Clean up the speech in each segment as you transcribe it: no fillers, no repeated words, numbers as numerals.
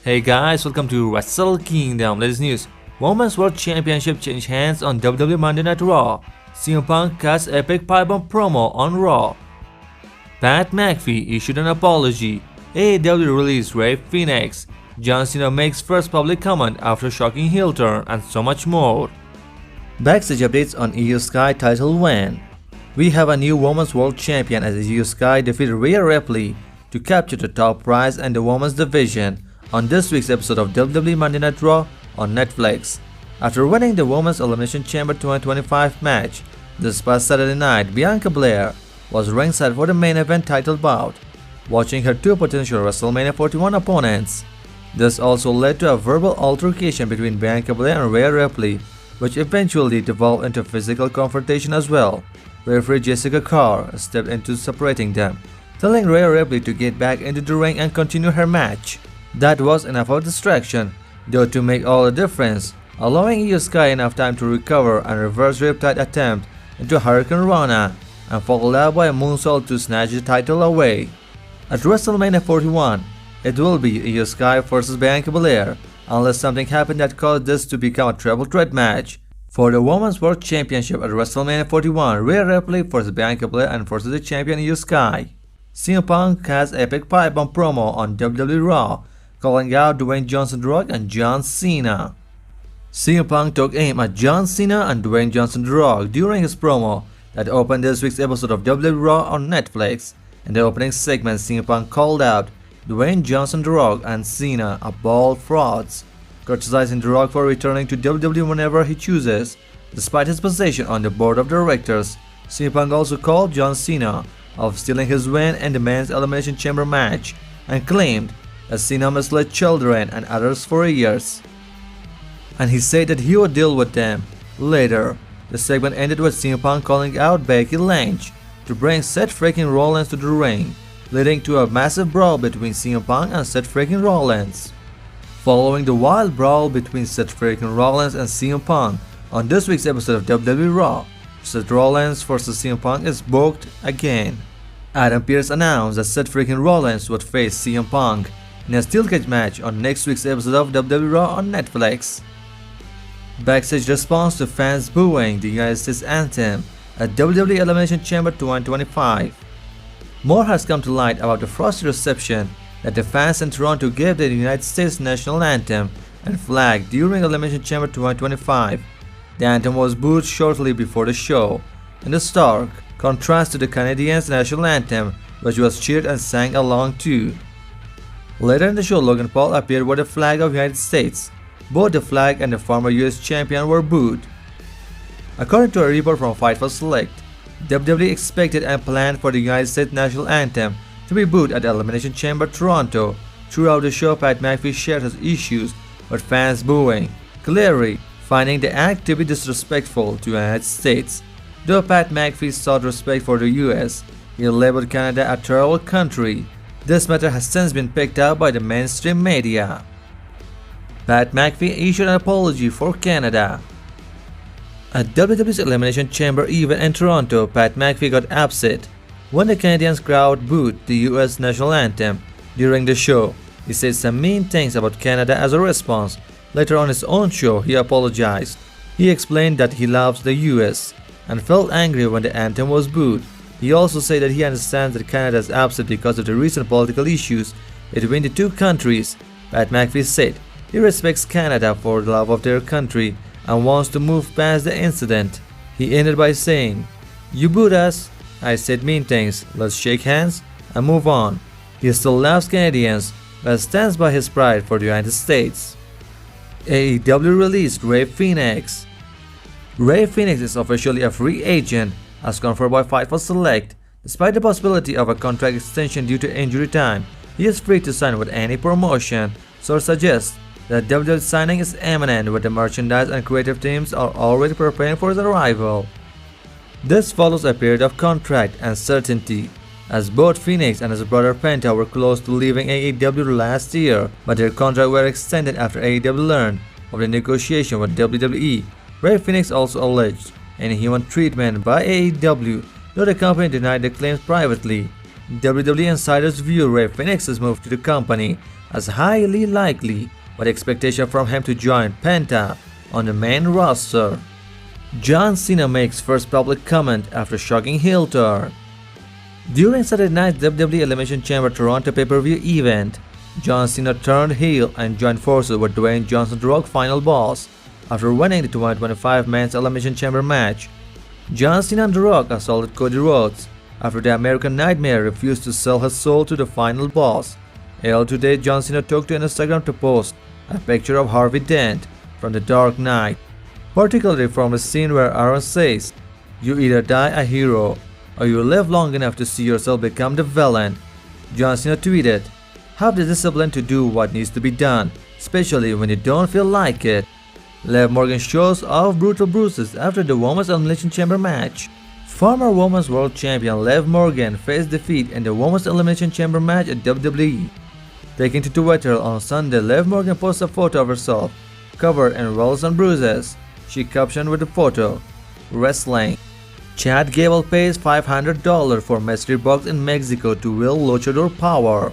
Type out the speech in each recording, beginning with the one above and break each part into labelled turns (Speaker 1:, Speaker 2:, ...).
Speaker 1: Hey guys, welcome to Wrestle Kingdom. Latest news: Women's World Championship changed hands on WWE Monday Night Raw. CM Punk cuts epic pipe-bomb promo on Raw. Pat McAfee issued an apology. AEW released Rey Fenix. John Cena makes first public comment after shocking heel turn, and so much more. Backstage updates on EU Sky title win. We have a new Women's World Champion as EU Sky defeated Rhea Ripley to capture the top prize in the Women's Division on this week's episode of WWE Monday Night Raw on Netflix. After winning the Women's Elimination Chamber 2025 match this past Saturday night, Bianca Belair was ringside for the main event title bout, watching her two potential WrestleMania 41 opponents. This also led to a verbal altercation between Bianca Belair and Rhea Ripley, which eventually devolved into physical confrontation as well. Referee Jessica Carr stepped into separating them, telling Rhea Ripley to get back into the ring and continue her match. That was enough of a distraction, though, to make all the difference, allowing Io Sky enough time to recover and reverse Riptide attempt into Hurricane Rana and followed up by a moonsault to snatch the title away. At WrestleMania 41, it will be Io Sky versus Bianca Belair, unless something happened that caused this to become a triple threat match. For the Women's World Championship at WrestleMania 41, Rhea Ripley versus Bianca Belair and versus the champion Io Sky. CM Punk has epic pipe-bomb promo on WWE Raw, calling out Dwayne Johnson The Rock and John Cena. CM Punk took aim at John Cena and Dwayne Johnson The Rock during his promo that opened this week's episode of WWE Raw on Netflix. In the opening segment, CM Punk called out Dwayne Johnson The Rock and Cena are bald frauds, criticizing The Rock for returning to WWE whenever he chooses, despite his position on the board of directors. CM Punk also called John Cena of stealing his win in the men's Elimination Chamber match and claimed that Cena misled children and others for years, and he said that he would deal with them later. The segment ended with CM Punk calling out Becky Lynch to bring Seth freaking Rollins to the ring, leading to a massive brawl between CM Punk and Seth freaking Rollins. Following the wild brawl between Seth freaking Rollins and CM Punk on this week's episode of WWE Raw, Seth Rollins vs CM Punk is booked again. Adam Pearce announced that Seth freaking Rollins would face CM Punk in a steel cage match on next week's episode of WWE Raw on Netflix. Backstage response to fans booing the United States anthem at WWE Elimination Chamber 2025. More has come to light about the frosty reception that the fans in Toronto gave the United States national anthem and flag during Elimination Chamber 2025. The anthem was booed shortly before the show, in the stark contrast to the Canadians' national anthem, which was cheered and sang along to. Later in the show, Logan Paul appeared with the flag of the United States. Both the flag and the former US champion were booed. According to a report from Fightful Select, WWE expected and planned for the United States national anthem to be booed at the Elimination Chamber Toronto. Throughout the show, Pat McAfee shared his issues with fans booing, clearly finding the act to be disrespectful to the United States. Though Pat McAfee sought respect for the US, he labeled Canada a terrible country. This matter has since been picked up by the mainstream media. Pat McAfee issued an apology for Canada. At WWE's Elimination Chamber event in Toronto, Pat McAfee got upset when the Canadian crowd booed the US national anthem during the show. He said some mean things about Canada as a response. Later on his own show, he apologized. He explained that he loves the US and felt angry when the anthem was booed. He also said that he understands that Canada is upset because of the recent political issues between the two countries. Pat McAfee said he respects Canada for the love of their country and wants to move past the incident. He ended by saying, "You booed us. I said mean things. Let's shake hands and move on." He still loves Canadians but stands by his pride for the United States. AEW released Rey Fenix. Rey Fenix is officially a free agent, as confirmed by Fightful Select. Despite the possibility of a contract extension due to injury time, he is free to sign with any promotion. Source suggests that WWE signing is imminent, with the merchandise and creative teams are already preparing for his arrival. This follows a period of contract uncertainty, as both Phoenix and his brother Penta were close to leaving AEW last year, but their contracts were extended after AEW learned of the negotiation with WWE. Rey Fenix also alleged inhuman treatment by AEW, though the company denied the claims privately. WWE insiders view Rey Fenix's move to the company as highly likely, with expectation from him to join Penta on the main roster. John Cena makes first public comment after shocking heel turn. During Saturday night's WWE Elimination Chamber Toronto pay-per-view event, John Cena turned heel and joined forces with Dwayne Johnson, The Rock's final boss, after winning the 2025 Men's Elimination Chamber match. John Cena and The Rock assaulted Cody Rhodes after the American Nightmare refused to sell his soul to the final boss. Earlier today, John Cena took to Instagram to post a picture of Harvey Dent from The Dark Knight, particularly from a scene where Aaron says, "You either die a hero or you live long enough to see yourself become the villain." John Cena tweeted, "Have the discipline to do what needs to be done, especially when you don't feel like it." Liv Morgan shows off brutal bruises after the Women's Elimination Chamber match. Former Women's World Champion Liv Morgan faced defeat in the Women's Elimination Chamber match at WWE. Taking to Twitter on Sunday, Liv Morgan posted a photo of herself covered in welts and bruises. She captioned with the photo, "Wrestling." Chad Gable pays $500 for mystery box in Mexico to wield luchador power.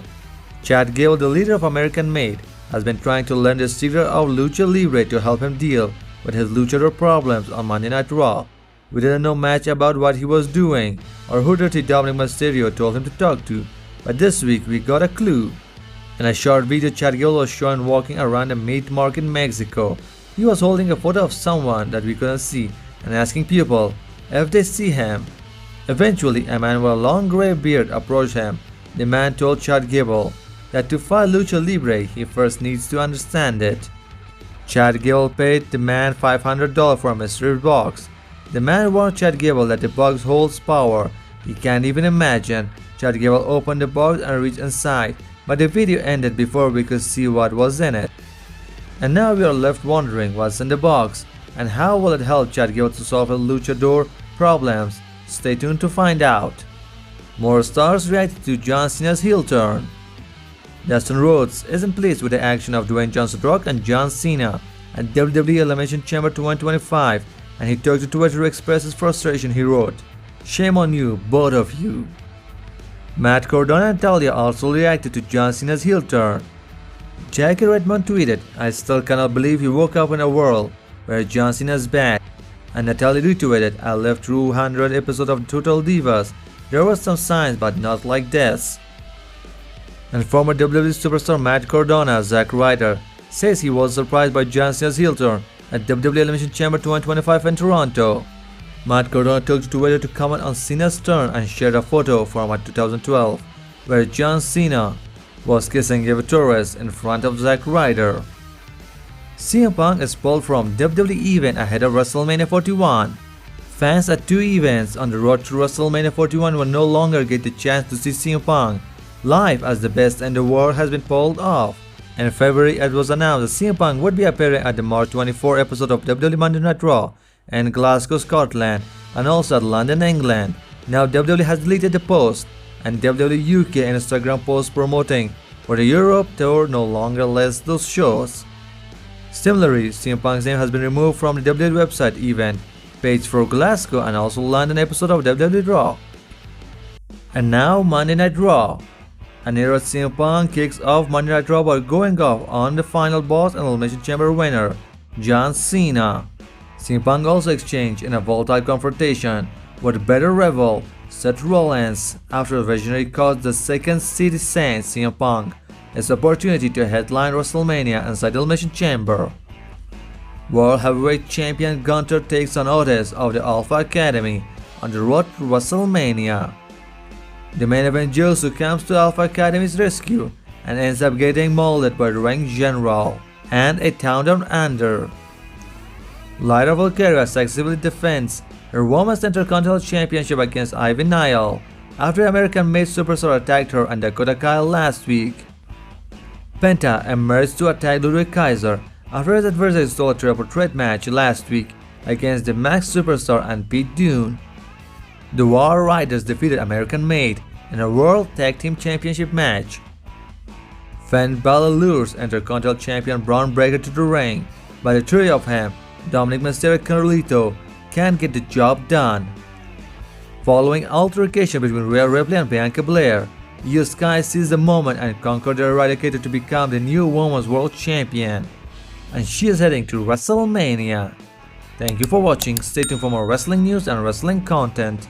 Speaker 1: Chad Gable, the leader of American Made, has been trying to learn the secret of lucha libre to help him deal with his luchador problems on Monday Night Raw. We didn't know much about what he was doing or who Dirty Dominic Mysterio told him to talk to, but this week we got a clue. In a short video, Chad Gable was shown walking around a meat market in Mexico. He was holding a photo of someone that we couldn't see and asking people if they see him. Eventually, a man with a long gray beard approached him. The man told Chad Gable that to fight lucha libre, he first needs to understand it. Chad Gable paid the man $500 for a mystery box. The man warned Chad Gable that the box holds power he can't even imagine. Chad Gable opened the box and reached inside, but the video ended before we could see what was in it. And now we are left wondering what's in the box and how will it help Chad Gable to solve his luchador problems. Stay tuned to find out. More stars reacted to John Cena's heel turn. Dustin Rhodes isn't pleased with the action of Dwayne Johnson, The Rock and John Cena at WWE Elimination Chamber 2025, and he took to Twitter to express his frustration. He wrote, "Shame on you, both of you." Matt Cardona and Talia also reacted to John Cena's heel turn. Jackie Redmond tweeted, "I still cannot believe he woke up in a world where John Cena's back." And Natalia retweeted, "I lived through 100 episodes of Total Divas. There were some signs, but not like this." And former WWE superstar Matt Cardona, Zack Ryder, says he was surprised by John Cena's heel turn at WWE Elimination Chamber 2025 in Toronto. Matt Cardona took to Twitter to comment on Cena's turn and shared a photo from 2012, where John Cena was kissing Eva Torres in front of Zack Ryder. CM Punk is pulled from WWE event ahead of WrestleMania 41. Fans at two events on the road to WrestleMania 41 will no longer get the chance to see CM Punk live, as the best in the world has been pulled off. In February, it was announced that CM Punk would be appearing at the March 24 episode of WWE Monday Night Raw in Glasgow, Scotland, and also at London, England. Now WWE has deleted the post, and WWE UK Instagram post promoting for the Europe tour no longer lists those shows. Similarly, CM Punk's name has been removed from the WWE website event page for Glasgow and also London episode of WWE Raw. And now Monday Night Raw. An era CM Punk kicks off Monday Night Raw by going off on the final boss and Elimination Chamber winner, John Cena. CM Punk also exchanged in a volatile confrontation with better rival Seth Rollins after the Visionary cost the second seed Saint CM Punk its opportunity to headline WrestleMania inside the Elimination Chamber. World Heavyweight Champion Gunther takes on Otis of the Alpha Academy on the road to WrestleMania. The main event, Josu comes to Alpha Academy's rescue and ends up getting mauled by the ring general and a town down under. Lyra Valkyria successfully defends her Women's Intercontinental Championship against Ivy Nile after American-made superstar attacked her and Dakota Kai last week. Penta emerged to attack Ludwig Kaiser after his adversary stole a triple threat match last week against the Max Superstar and Pete Dunne. The War Riders defeated American-made in a World Tag Team Championship match. Finn Balor lures Intercontinental Champion Braun Breaker to the ring, but the trio of him, Dominic Mysterio and Carlito, can't get the job done. Following altercation between Rhea Ripley and Bianca Belair, Io Sky seized the moment and conquered the Eradicator to become the new Women's World Champion. And she is heading to WrestleMania. Thank you for watching. Stay tuned for more wrestling news and wrestling content.